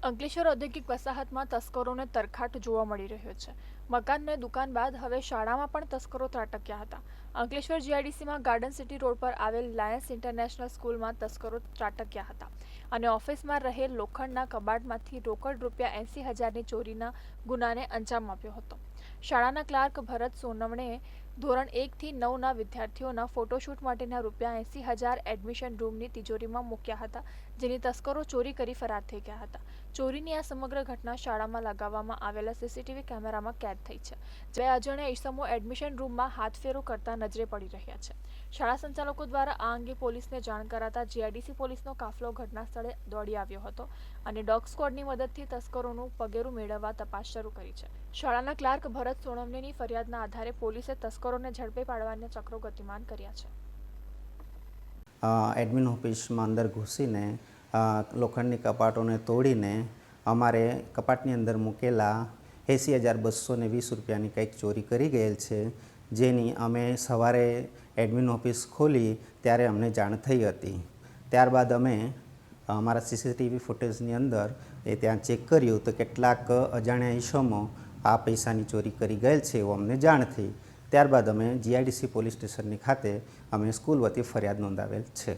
અંકલેશ્વર ઔદ્યોગિક વસાહતમાં તસ્કરોને તરખાટ જોવા મળી રહ્યો છે. મકાન અને દુકાન બાદ હવે શાળામાં પણ તસ્કરો ત્રાટક્યા હતા. અંકલેશ્વર જીઆઈડીસીમાં ગાર્ડન સિટી રોડ પર આવેલ લાયન્સ ઇન્ટરનેશનલ સ્કૂલમાં તસ્કરો ત્રાટક્યા હતા અને ઓફિસમાં રહેલ લોખંડના કબાટમાંથી રોકડ ₹80,000ની ચોરીના ગુનાને અંજામ આપ્યો હતો. શાળાના ક્લાર્ક ભરત સોનવણેએ ધોરણ 1 થી 9ના વિદ્યાર્થીઓના ફોટોશૂટ માટેના ₹80,000 એડમિશન રૂમની તિજોરીમાં મૂક્યા હતા, જેની તસ્કરો ચોરી કરી ફરાર થઈ ગયા હતા. ચોરીની આ સમગ્ર ઘટના શાળામાં લગાવવામાં આવેલા સીસીટીવી કેમેરામાં કેદ થઈ છે. બે અજાણ્યા ઈસમો એડમિશન રૂમમાં હાથફેરો કરતા નજરે પડી રહ્યા છે. શાળા સંચાલકો દ્વારા આ અંગે પોલીસને જાણ કરાતા જીઆઈડીસી પોલીસનો કાફલો ઘટના સ્થળે દોડી આવ્યો હતો અને ડોગ સ્ક્વોડની મદદથી તસ્કરોનું પગેરું મેળવવા તપાસ શરૂ કરી છે. શાળાના ક્લાર્ક ભરત સોનવણેની ફરિયાદના આધારે પોલીસે તસ્કરોને ઝડપી પાડવાના ચક્રો ગતિમાન કર્યા છે. એડમિન ઓફિસમાં અંદર ઘૂસીને લોખંડની કપાટોને તોડીને અમારે કપાટની અંદર મૂકેલા ₹80,220ની કંઈક ચોરી કરી ગયેલ છે, જેની અમે સવારે એડમિન ઓફિસ ખોલી ત્યારે અમને જાણ થઈ હતી. ત્યારબાદ અમે અમારા સીસીટીવી ફૂટેજની અંદર ત્યાં ચેક કર્યું તો કેટલાક અજાણ્યા ઈસમો આ પૈસાની ચોરી કરી ગયેલ છે એવું અમને જાણ થઈ. ત્યારબાદ અમે જીઆઈડીસી પોલીસ સ્ટેશનની ખાતે અમે સ્કૂલ વતી ફરિયાદ નોંધાવેલ છે.